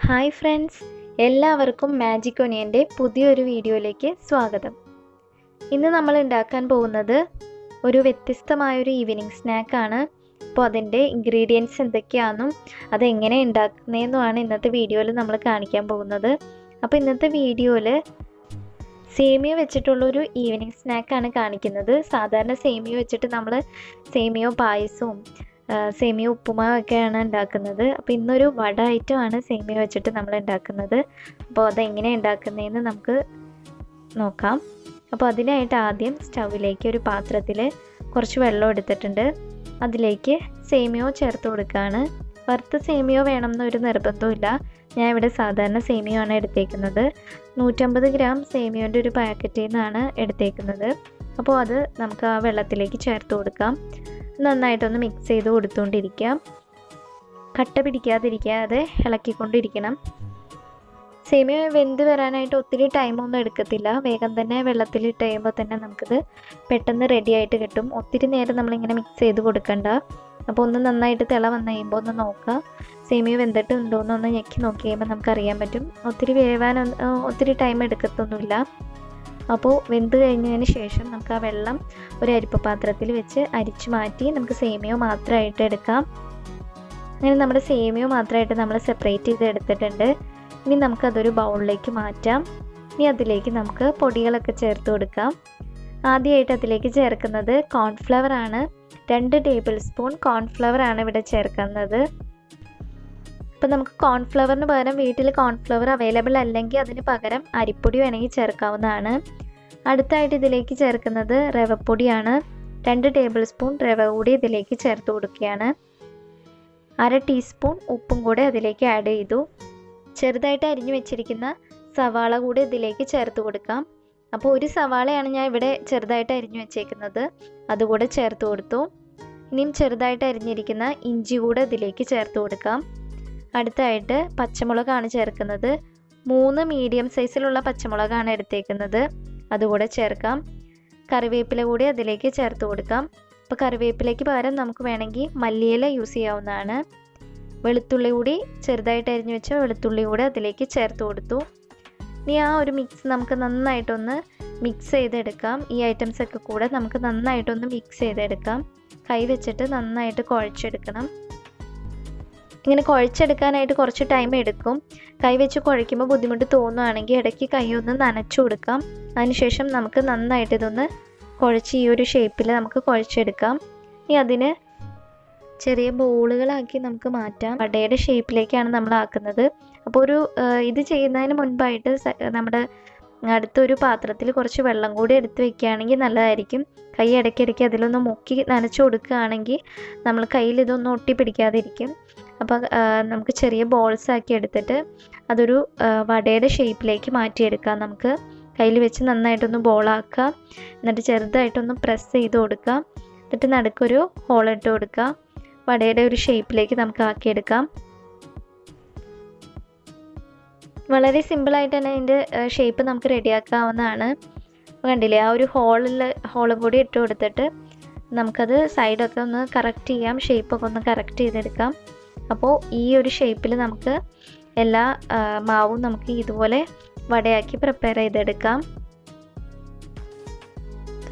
Hi friends, എല്ലാവർക്കും magic ഒനിയൻ്റെ പുതിയൊരു വീഡിയോയിലേക്ക് സ്വാഗതം. ഇന്ന് നമ്മൾ ഉണ്ടാക്കാൻ പോകുന്നത് ഒരു വ്യത്യസ്തമായൊരു ഈവനിങ് സ്നാക്കാണ്. അപ്പോൾ അതിൻ്റെ ഇൻഗ്രീഡിയൻസ് എന്തൊക്കെയാണെന്നും അതെങ്ങനെ ഉണ്ടാക്കുന്നതെന്നുമാണ് ഇന്നത്തെ വീഡിയോയിൽ നമ്മൾ കാണിക്കാൻ പോകുന്നത്. അപ്പോൾ ഇന്നത്തെ വീഡിയോയിൽ സേമിയ വെച്ചിട്ടുള്ളൊരു ഈവനിങ് സ്നാക്കാണ് കാണിക്കുന്നത്. സാധാരണ സേമിയ വെച്ചിട്ട് നമ്മൾ സേമിയോ പായസവും സേമിയ ഉപ്പുമാവൊക്കെയാണ് ഉണ്ടാക്കുന്നത്. അപ്പോൾ ഇന്നൊരു വട ഐറ്റമാണ് സേമിയ വെച്ചിട്ട് നമ്മൾ ഉണ്ടാക്കുന്നത്. അപ്പോൾ അതെങ്ങനെ ഉണ്ടാക്കുന്നതെന്ന് നമുക്ക് നോക്കാം. അപ്പോൾ അതിനായിട്ട് ആദ്യം സ്റ്റൗവിലേക്ക് ഒരു പാത്രത്തിൽ കുറച്ച് വെള്ളം എടുത്തിട്ടുണ്ട്. അതിലേക്ക് സേമിയോ ചേർത്ത് കൊടുക്കുകയാണ്. വറുത്ത സേമിയോ വേണമെന്നൊരു നിർബന്ധമില്ല. ഞാൻ ഇവിടെ സാധാരണ സേമിയോ ആണ് എടുത്തേക്കുന്നത്. 150 ഗ്രാം സേമിയോൻ്റെ ഒരു പാക്കറ്റിൽ നിന്നാണ് എടുത്തേക്കുന്നത്. അപ്പോൾ അത് നമുക്ക് ആ വെള്ളത്തിലേക്ക് ചേർത്ത് കൊടുക്കാം. നന്നായിട്ടൊന്ന് മിക്സ് ചെയ്ത് കൊടുത്തുകൊണ്ടിരിക്കാം. കട്ട പിടിക്കാതിരിക്കാതെ ഇളക്കിക്കൊണ്ടിരിക്കണം. സേമിയ വെന്ത് വരാനായിട്ട് ഒത്തിരി ടൈമൊന്നും എടുക്കത്തില്ല. വേഗം തന്നെ വെള്ളത്തിലിട്ട് കഴിയുമ്പോൾ തന്നെ നമുക്കിത് പെട്ടെന്ന് റെഡി ആയിട്ട് കിട്ടും. ഒത്തിരി നേരം നമ്മളിങ്ങനെ മിക്സ് ചെയ്ത് കൊടുക്കണ്ട. അപ്പോൾ ഒന്ന് നന്നായിട്ട് തിള വന്ന് കഴിയുമ്പോൾ ഒന്ന് നോക്കുക. സേമിയ വെന്തിട്ട് ഉണ്ടോയെന്നൊന്ന് ഞെക്കി നോക്കി കഴിയുമ്പോൾ നമുക്കറിയാൻ പറ്റും. ഒത്തിരി വേവാൻ ഒത്തിരി ടൈം എടുക്കത്തൊന്നുമില്ല. അപ്പോൾ വെന്ത് കഴിഞ്ഞതിന് ശേഷം നമുക്ക് ആ വെള്ളം ഒരു അരിപ്പ പാത്രത്തിൽ വെച്ച് അരിച്ചു മാറ്റി നമുക്ക് സേമിയോ മാത്രമായിട്ട് എടുക്കാം. അങ്ങനെ നമ്മുടെ സേമിയോ മാത്രമായിട്ട് നമ്മൾ സെപ്പറേറ്റ് ചെയ്ത് എടുത്തിട്ടുണ്ട്. ഇനി നമുക്കതൊരു ബൗളിലേക്ക് മാറ്റാം. ഇനി അതിലേക്ക് നമുക്ക് പൊടികളൊക്കെ ചേർത്ത് കൊടുക്കാം. ആദ്യമായിട്ട് അതിലേക്ക് ചേർക്കുന്നത് കോൺഫ്ലവർ ആണ്. 2 ടേബിൾ സ്പൂൺ കോൺഫ്ലവർ ആണ് ഇവിടെ ചേർക്കുന്നത്. അപ്പോൾ നമുക്ക് കോൺഫ്ലവറിന് പകരം വീട്ടിൽ കോൺഫ്ലവർ അവൈലബിൾ അല്ലെങ്കിൽ അതിന് പകരം അരിപ്പൊടി വേണമെങ്കിൽ ചേർക്കാവുന്നതാണ്. അടുത്തായിട്ട് ഇതിലേക്ക് ചേർക്കുന്നത് റവപ്പൊടിയാണ്. 2 ടേബിൾ സ്പൂൺ റവ കൂടി ഇതിലേക്ക് ചേർത്ത് കൊടുക്കുകയാണ്. 1/2 ടീസ്പൂൺ ഉപ്പും കൂടെ അതിലേക്ക് ആഡ് ചെയ്തു. ചെറുതായിട്ട് അരിഞ്ഞു വെച്ചിരിക്കുന്ന സവാള കൂടി ഇതിലേക്ക് ചേർത്ത് കൊടുക്കാം. അപ്പോൾ ഒരു സവാളയാണ് ഞാൻ ഇവിടെ ചെറുതായിട്ട് അരിഞ്ഞു വെച്ചേക്കുന്നത്. അതുകൂടെ ചേർത്ത് കൊടുത്തു. ഇനിയും ചെറുതായിട്ട് അരിഞ്ഞിരിക്കുന്ന ഇഞ്ചി കൂടെ ഇതിലേക്ക് ചേർത്ത് കൊടുക്കാം. അടുത്തായിട്ട് പച്ചമുളകാണ് ചേർക്കുന്നത്. 3 മീഡിയം സൈസിലുള്ള പച്ചമുളകാണ് എടുത്തേക്കുന്നത്. അതുകൂടെ ചേർക്കാം. കറിവേപ്പില കൂടി അതിലേക്ക് ചേർത്ത് കൊടുക്കാം. അപ്പോൾ കറിവേപ്പിലയ്ക്ക് പകരം നമുക്ക് വേണമെങ്കിൽ മല്ലിയില യൂസ് ചെയ്യാവുന്നതാണ്. വെളുത്തുള്ളി കൂടി ചെറുതായിട്ട് അരിഞ്ഞു വെച്ച വെളുത്തുള്ളി കൂടെ അതിലേക്ക് ചേർത്ത് കൊടുത്തു. ഇനി ആ ഒരു മിക്സ് നമുക്ക് നന്നായിട്ടൊന്ന് മിക്സ് ചെയ്തെടുക്കാം. ഈ ഐറ്റംസൊക്കെ കൂടെ നമുക്ക് നന്നായിട്ടൊന്ന് മിക്സ് ചെയ്തെടുക്കാം. കൈ വെച്ചിട്ട് നന്നായിട്ട് കുഴച്ചെടുക്കണം. ഇങ്ങനെ കുഴച്ചെടുക്കാനായിട്ട് കുറച്ച് ടൈം എടുക്കും. കൈ വെച്ച് കുഴയ്ക്കുമ്പോൾ ബുദ്ധിമുട്ട് തോന്നുകയാണെങ്കിൽ ഇടയ്ക്ക് കൈ ഒന്ന് നനച്ചു കൊടുക്കാം. അതിനുശേഷം നമുക്ക് നന്നായിട്ട് ഇതൊന്ന് കുഴച്ച് ഈ ഒരു ഷേപ്പിൽ നമുക്ക് കുഴച്ചെടുക്കാം. ഇനി അതിന് ചെറിയ ബോളുകളാക്കി നമുക്ക് മാറ്റാം. വടയുടെ ഷേപ്പിലേക്കാണ് നമ്മൾ ആക്കുന്നത്. അപ്പോൾ ഇത് ചെയ്യുന്നതിന് മുൻപായിട്ട് നമ്മുടെ അടുത്തൊരു പാത്രത്തിൽ കുറച്ച് വെള്ളം കൂടി എടുത്ത് വെക്കുകയാണെങ്കിൽ നല്ലതായിരിക്കും. കൈ ഇടയ്ക്കിടയ്ക്ക് അതിലൊന്ന് മുക്കി നനച്ചു കൊടുക്കുകയാണെങ്കിൽ നമ്മൾ കയ്യിൽ ഇതൊന്നും ഒട്ടി പിടിക്കാതിരിക്കും. അപ്പോൾ നമുക്ക് ചെറിയ ബോൾസ് ആക്കി എടുത്തിട്ട് അതൊരു വടയുടെ ഷേപ്പിലേക്ക് മാറ്റിയെടുക്കാം. നമുക്ക് കയ്യിൽ വെച്ച് നന്നായിട്ടൊന്ന് ബോളാക്കുക. എന്നിട്ട് ചെറുതായിട്ടൊന്ന് പ്രസ് ചെയ്ത് കൊടുക്കുക. എന്നിട്ട് നടുക്കൊരു ഹോളിട്ട് കൊടുക്കുക. വടയുടെ ഒരു ഷേപ്പിലേക്ക് നമുക്ക് ആക്കിയെടുക്കാം. വളരെ സിമ്പിളായിട്ട് തന്നെ അതിൻ്റെ ഷേപ്പ് നമുക്ക് റെഡിയാക്കാവുന്നതാണ്. കണ്ടില്ലേ, ആ ഒരു ഹോളും കൂടി ഇട്ട് കൊടുത്തിട്ട് നമുക്കത് സൈഡൊക്കെ ഒന്ന് കറക്റ്റ് ചെയ്യാം. ഷേപ്പൊക്കെ ഒന്ന് കറക്റ്റ് ചെയ്തെടുക്കാം. അപ്പോൾ ഈ ഒരു ഷേപ്പിൽ നമുക്ക് എല്ലാ മാവും നമുക്ക് ഇതുപോലെ വടയാക്കി പ്രിപ്പയർ ചെയ്തെടുക്കാം.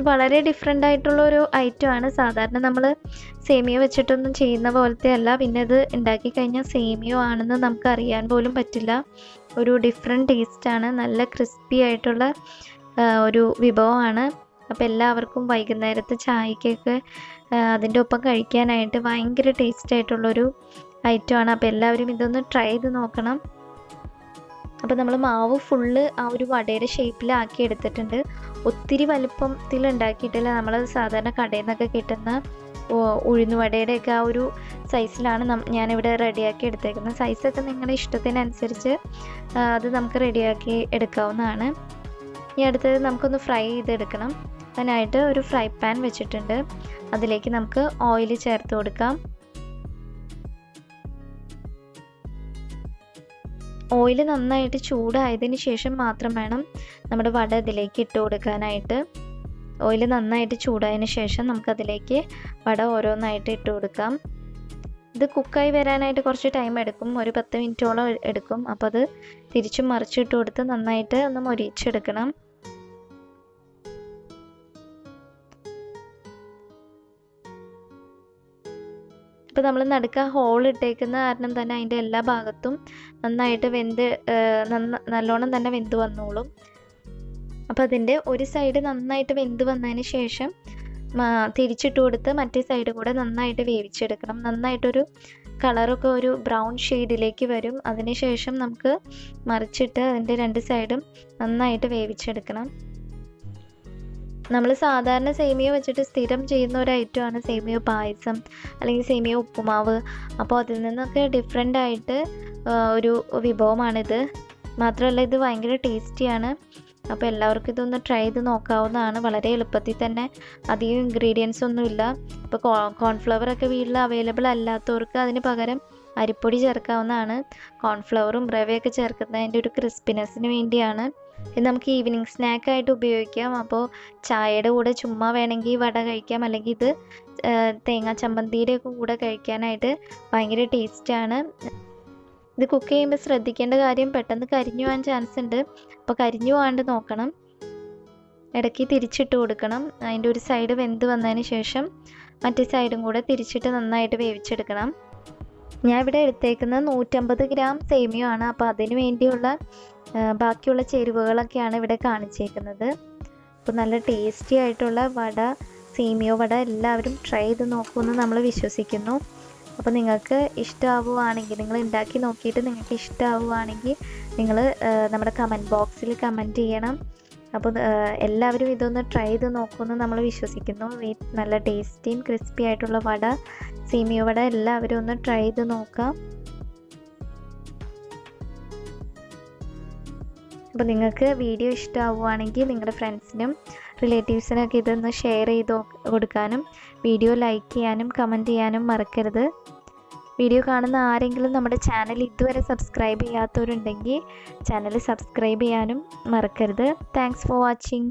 വളരെ ഡിഫറെൻ്റ് ആയിട്ടുള്ളൊരു ഐറ്റമാണ്. സാധാരണ നമ്മൾ സേമിയ വെച്ചിട്ടൊന്നും ചെയ്യുന്ന പോലത്തെ അല്ല. പിന്നെ ഇത് ഉണ്ടാക്കി കഴിഞ്ഞാൽ സേമിയോ ആണെന്ന് നമുക്ക് അറിയാൻ പോലും പറ്റില്ല. ഒരു ഡിഫറെൻറ്റ് ടേസ്റ്റാണ്. നല്ല ക്രിസ്പി ആയിട്ടുള്ള ഒരു വിഭവമാണ്. അപ്പോൾ എല്ലാവർക്കും വൈകുന്നേരത്തെ ചായക്കൊക്കെ അതിൻ്റെ ഒപ്പം കഴിക്കാനായിട്ട് ഭയങ്കര ടേസ്റ്റ് ആയിട്ടുള്ളൊരു ഐറ്റമാണ്. അപ്പോൾ എല്ലാവരും ഇതൊന്ന് ട്രൈ ചെയ്ത് നോക്കണം. അപ്പോൾ നമ്മൾ മാവ് ഫുള്ള് ആ ഒരു വടയുടെ ഷേപ്പിലാക്കി എടുത്തിട്ടുണ്ട്. ഒത്തിരി വലുപ്പത്തിൽ ഉണ്ടാക്കിയിട്ടില്ല. നമ്മൾ സാധാരണ കടയിൽ നിന്നൊക്കെ കിട്ടുന്ന ഉഴുന്നുവടയുടെയൊക്കെ ആ ഒരു സൈസിലാണ് ഞാനിവിടെ റെഡിയാക്കി എടുത്തേക്കുന്നത്. സൈസൊക്കെ നിങ്ങളുടെ ഇഷ്ടത്തിനനുസരിച്ച് അത് നമുക്ക് റെഡിയാക്കി എടുക്കാവുന്നതാണ്. ഇനി അടുത്തത് നമുക്കൊന്ന് ഫ്രൈ ചെയ്തെടുക്കണം. അതിനായിട്ട് ഒരു ഫ്രൈ പാൻ വെച്ചിട്ടുണ്ട്. അതിലേക്ക് നമുക്ക് ഓയിൽ ചേർത്ത് കൊടുക്കാം. ഓയിൽ നന്നായിട്ട് ചൂടായതിന് ശേഷം മാത്രം വേണം നമ്മുടെ വട ഇതിലേക്ക് ഇട്ട് കൊടുക്കാനായിട്ട്. ഓയിൽ നന്നായിട്ട് ചൂടായതിന് ശേഷം നമുക്കതിലേക്ക് വട ഓരോന്നായിട്ട് ഇട്ട് കൊടുക്കാം. ഇത് കുക്കായി വരാനായിട്ട് കുറച്ച് ടൈം എടുക്കും, ഒരു 10 മിനിറ്റോളം എടുക്കും. അപ്പോൾ അത് തിരിച്ചും മറിച്ചിട്ട് കൊടുത്ത് നന്നായിട്ട് ഒന്ന് മൊരിച്ചെടുക്കണം. ഇപ്പോൾ നമ്മൾ നടുക്ക ഹോൾ ഇട്ടേക്കുന്ന കാരണം തന്നെ അതിൻ്റെ എല്ലാ ഭാഗത്തും നന്നായിട്ട് നല്ലോണം തന്നെ വെന്ത് വന്നോളും. അപ്പോൾ അതിൻ്റെ ഒരു സൈഡ് നന്നായിട്ട് വെന്ത് വന്നതിന് ശേഷം തിരിച്ചിട്ട് കൊടുത്ത് മറ്റേ സൈഡ് കൂടെ നന്നായിട്ട് വേവിച്ചെടുക്കണം. നന്നായിട്ടൊരു കളറൊക്കെ ഒരു ബ്രൗൺ ഷെയ്ഡിലേക്ക് വരും. അതിനുശേഷം നമുക്ക് മറിച്ചിട്ട് അതിൻ്റെ 2 സൈഡും നന്നായിട്ട് വേവിച്ചെടുക്കണം. നമ്മൾ സാധാരണ സേമിയ വെച്ചിട്ട് സ്ഥിരം ചെയ്യുന്ന ഒരു ഐറ്റമാണ് സേമിയ പായസം അല്ലെങ്കിൽ സേമിയ ഉപ്പുമാവ്. അപ്പോൾ അതിൽ നിന്നൊക്കെ ഡിഫറെൻ്റ് ആയിട്ട് ഒരു വിഭവമാണിത്. മാത്രമല്ല ഇത് ഭയങ്കര ടേസ്റ്റിയാണ്. അപ്പോൾ എല്ലാവർക്കും ഇതൊന്ന് ട്രൈ ചെയ്ത് നോക്കാവുന്നതാണ്. വളരെ എളുപ്പത്തിൽ തന്നെ, അധികം ഇൻഗ്രീഡിയൻസ് ഒന്നുമില്ല. ഇപ്പോൾ കോൺഫ്ലവറൊക്കെ വീട്ടിൽ അവൈലബിൾ അല്ലാത്തവർക്ക് അതിന് പകരം അരിപ്പൊടി ചേർക്കാവുന്നതാണ്. കോൺഫ്ലവറും റവയൊക്കെ ചേർക്കുന്നതിൻ്റെ ഒരു ക്രിസ്പിനെസ്സിന് വേണ്ടിയാണ്. ഇത് നമുക്ക് ഈവനിങ് സ്നാക്കായിട്ട് ഉപയോഗിക്കാം. അപ്പോൾ ചായയുടെ കൂടെ ചുമ്മാ വേണമെങ്കിൽ വട കഴിക്കാം, അല്ലെങ്കിൽ ഇത് തേങ്ങാ ചമ്മന്തിയുടെ ഒക്കെ കൂടെ കഴിക്കാനായിട്ട് ഭയങ്കര ടേസ്റ്റാണ്. ഇത് കുക്ക് ചെയ്യുമ്പോൾ ശ്രദ്ധിക്കേണ്ട കാര്യം, പെട്ടെന്ന് കരിഞ്ഞു പോകാൻ ചാൻസ് ഉണ്ട്. അപ്പോൾ കരിഞ്ഞു പോകാണ്ട് നോക്കണം. ഇടയ്ക്ക് തിരിച്ചിട്ട് കൊടുക്കണം. അതിൻ്റെ ഒരു സൈഡ് വെന്ത് വന്നതിന് ശേഷം മറ്റേ സൈഡും കൂടെ തിരിച്ചിട്ട് നന്നായിട്ട് വേവിച്ചെടുക്കണം. ഞാൻ ഇവിടെ എടുത്തേക്കുന്നത് 150 ഗ്രാം സേമിയയാണ്. അപ്പോൾ അതിന് വേണ്ടിയുള്ള ബാക്കിയുള്ള ചേരുവകളൊക്കെയാണ് ഇവിടെ കാണിച്ചേക്കുന്നത്. അപ്പോൾ നല്ല ടേസ്റ്റി ആയിട്ടുള്ള വട, സേമിയ വട എല്ലാവരും ട്രൈ ചെയ്ത് നോക്കുമെന്ന് നമ്മൾ വിശ്വസിക്കുന്നു. അപ്പോൾ നിങ്ങൾക്ക് ഇഷ്ടമാവുകയാണെങ്കിൽ, നിങ്ങൾ ഉണ്ടാക്കി നോക്കിയിട്ട് നിങ്ങൾക്ക് ഇഷ്ടമാവുകയാണെങ്കിൽ നിങ്ങൾ നമ്മുടെ കമൻറ്റ് ബോക്സിൽ കമൻറ്റ് ചെയ്യണം. അപ്പോൾ എല്ലാവരും ഇതൊന്ന് ട്രൈ ചെയ്ത് നോക്കുമെന്ന് നമ്മൾ വിശ്വസിക്കുന്നു. നല്ല ടേസ്റ്റിയും ക്രിസ്പി ആയിട്ടുള്ള വട, സേമിയ വട എല്ലാവരും ഒന്ന് ട്രൈ ചെയ്ത് നോക്കാം. അപ്പോൾ നിങ്ങൾക്ക് വീഡിയോ ഇഷ്ടമാവുകയാണെങ്കിൽ നിങ്ങളുടെ ഫ്രണ്ട്സിനും റിലേറ്റീവ്സിനൊക്കെ ഇതൊന്ന് ഷെയർ ചെയ്ത് കൊടുക്കാനും വീഡിയോ ലൈക്ക് ചെയ്യാനും കമൻറ്റ് ചെയ്യാനും മറക്കരുത്. വീഡിയോ കാണുന്ന ആരെങ്കിലും നമ്മുടെ ചാനൽ ഇതുവരെ സബ്സ്ക്രൈബ് ചെയ്യാത്തവരുണ്ടെങ്കിൽ ചാനൽ സബ്സ്ക്രൈബ് ചെയ്യാനും മറക്കരുത്. Thanks for watching.